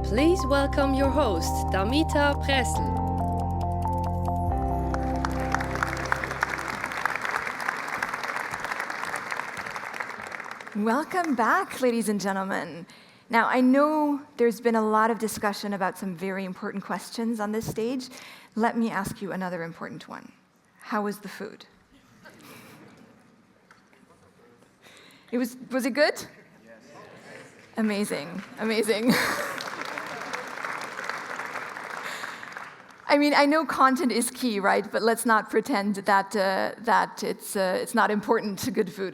Please welcome your host, Damita Pressl. Welcome back, ladies and gentlemen. Now, I know there's been a lot of discussion about some very important questions on this stage. Let me ask you another important one. How was the food? Was it good? Yes. Amazing, amazing. I mean, I know content is key, right? But let's not pretend that it's not important to good food.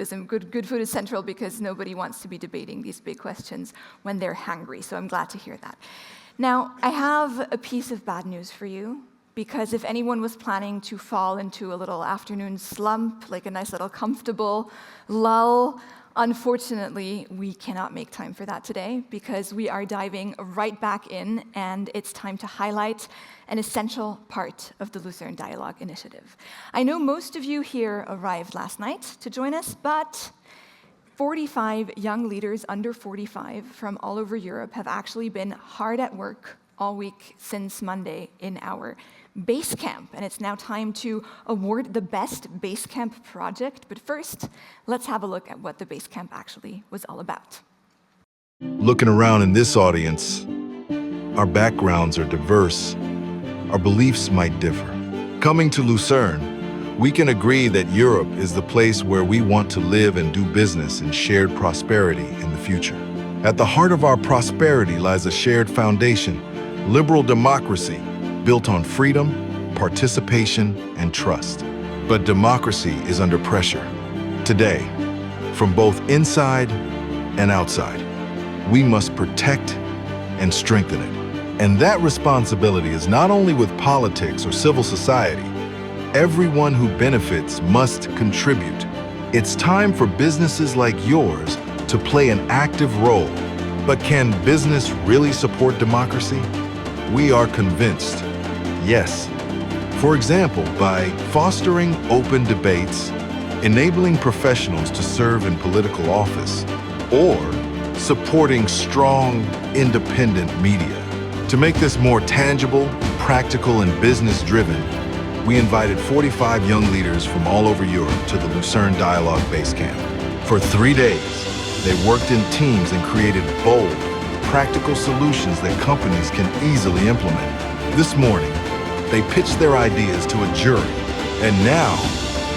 Good food is central because nobody wants to be debating these big questions when they're hungry. So I'm glad to hear that. Now, I have a piece of bad news for you, because if anyone was planning to fall into a little afternoon slump, like a nice little comfortable lull, unfortunately, we cannot make time for that today because we are diving right back in, and it's time to highlight an essential part of the Lucerne Dialogue Initiative. I know most of you here arrived last night to join us, but 45 young leaders under 45 from all over Europe have actually been hard at work all week since Monday in our Basecamp, and it's now time to award the best Basecamp project. But first, let's have a look at what the Basecamp actually was all about. Looking around in this audience, our backgrounds are diverse, our beliefs might differ. Coming to Lucerne, we can agree that Europe is the place where we want to live and do business in shared prosperity in the future. At the heart of our prosperity lies a shared foundation, liberal democracy, built on freedom, participation, and trust. But democracy is under pressure. Today, from both inside and outside, we must protect and strengthen it. And that responsibility is not only with politics or civil society. Everyone who benefits must contribute. It's time for businesses like yours to play an active role. But can business really support democracy? We are convinced. Yes. For example, by fostering open debates, enabling professionals to serve in political office, or supporting strong, independent media. To make this more tangible, practical, and business-driven, we invited 45 young leaders from all over Europe to the Lucerne Dialogue Basecamp. For 3 days, they worked in teams and created bold, practical solutions that companies can easily implement. This morning, they pitched their ideas to a jury, and now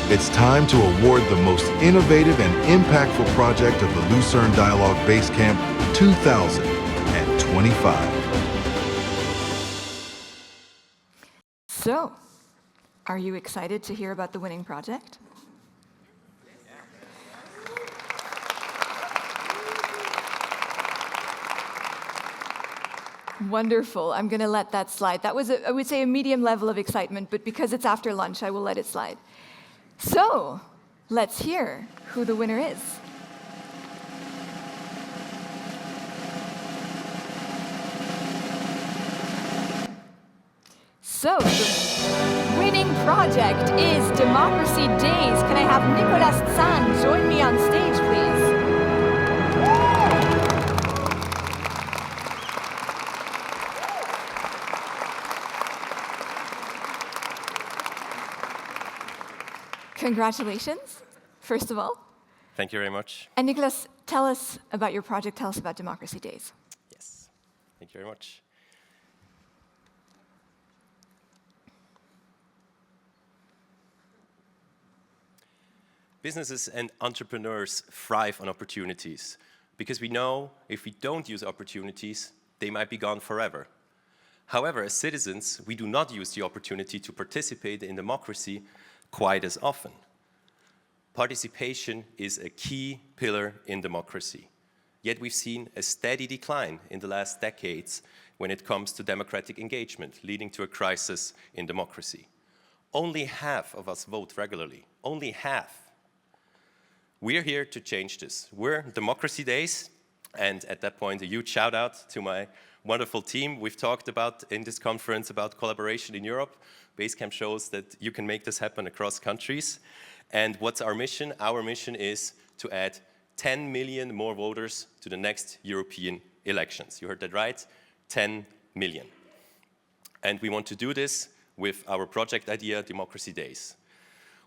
it's time to award the most innovative and impactful project of the Lucerne Dialogue Basecamp 2025. So, are you excited to hear about the winning project? Wonderful. I'm going to let that slide. That was, I would say, a medium level of excitement, but because it's after lunch, I will let it slide. So, let's hear who the winner is. So, the winning project is Democracy Days. Can I have Nicolas Zahn join me on stage, please? Congratulations, first of all. Thank you very much. And Nicolas, tell us about your project. Tell us about Democracy Days. Yes, thank you very much. Businesses and entrepreneurs thrive on opportunities because we know if we don't use opportunities, they might be gone forever. However, as citizens, we do not use the opportunity to participate in democracy quite as often. Participation is a key pillar in democracy. Yet we've seen a steady decline in the last decades when it comes to democratic engagement, leading to a crisis in democracy. Only half of us vote regularly, only half. We're here to change this. We're Democracy Days, and at that point, a huge shout out to my wonderful team. We've talked about in this conference about collaboration in Europe. Basecamp shows that you can make this happen across countries. And what's our mission? Our mission is to add 10 million more voters to the next European elections. You heard that right? 10 million. And we want to do this with our project idea, Democracy Days.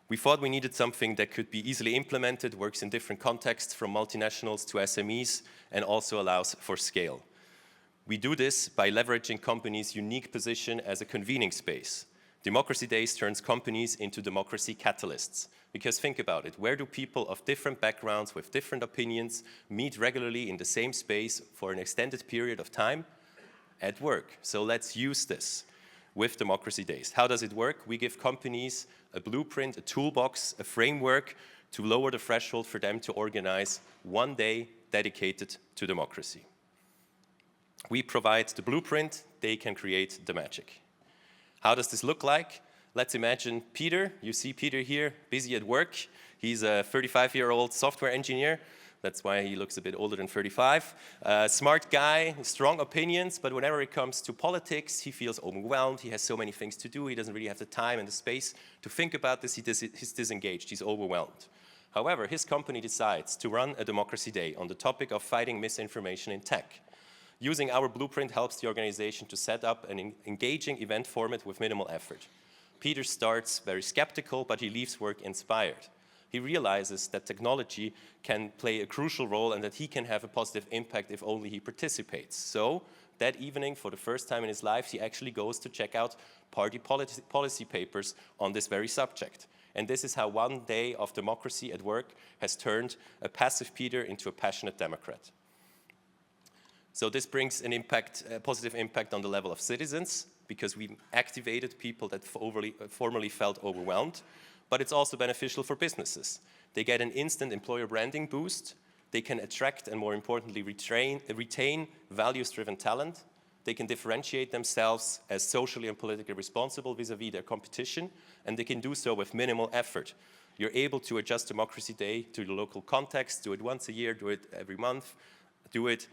We thought we needed something that could be easily implemented, works in different contexts from multinationals to SMEs, and also allows for scale. We do this by leveraging companies' unique position as a convening space. Democracy Days turns companies into democracy catalysts. Because think about it, where do people of different backgrounds with different opinions meet regularly in the same space for an extended period of time? At work. So let's use this with Democracy Days. How does it work? We give companies a blueprint, a toolbox, a framework to lower the threshold for them to organize one day dedicated to democracy. We provide the blueprint, they can create the magic. How does this look like? Let's imagine Peter. You see Peter here, busy at work. He's a 35-year-old software engineer. That's why he looks a bit older than 35. Smart guy, strong opinions, but whenever it comes to politics, he feels overwhelmed. He has so many things to do. He doesn't really have the time and the space to think about this. He's disengaged. He's overwhelmed. However, his company decides to run a Democracy Day on the topic of fighting misinformation in tech. Using our blueprint helps the organization to set up an engaging event format with minimal effort. Peter starts very skeptical, but he leaves work inspired. He realizes that technology can play a crucial role and that he can have a positive impact if only he participates. So that evening, for the first time in his life, he actually goes to check out party policy papers on this very subject. And this is how one day of democracy at work has turned a passive Peter into a passionate Democrat. So this brings an impact, a positive impact on the level of citizens, because we activated people that formerly felt overwhelmed. But it's also beneficial for businesses. They get an instant employer branding boost. They can attract and, more importantly, retain values-driven talent. They can differentiate themselves as socially and politically responsible vis-à-vis their competition, and they can do so with minimal effort. You're able to adjust Democracy Day to the local context, do it once a year, do it every month, do it,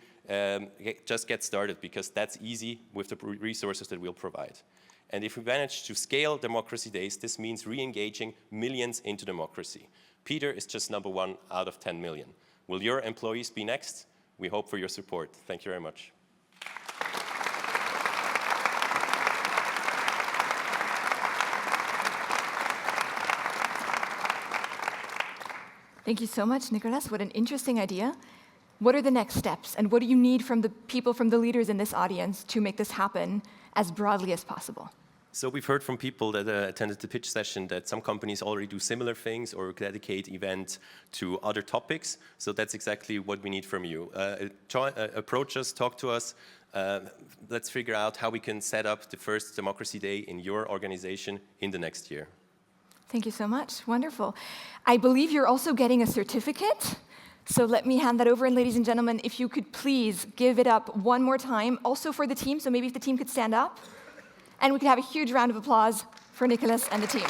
just get started, because that's easy with the resources that we'll provide. And if we manage to scale Democracy Days, this means re-engaging millions into democracy. Peter is just number 1 out of 10 million. Will your employees be next? We hope for your support. Thank you very much. Thank you so much, Nicolas. What an interesting idea. What are the next steps, and what do you need from the people, from the leaders in this audience to make this happen as broadly as possible? So we've heard from people that attended the pitch session that some companies already do similar things or dedicate events to other topics. So that's exactly what we need from you. Approach us, talk to us. Let's figure out how we can set up the first Democracy Day in your organization in the next year. Thank you so much. Wonderful. I believe you're also getting a certificate. So let me hand that over. And ladies and gentlemen, if you could please give it up one more time, also for the team. So maybe if the team could stand up. And we could have a huge round of applause for Nicolas and the team.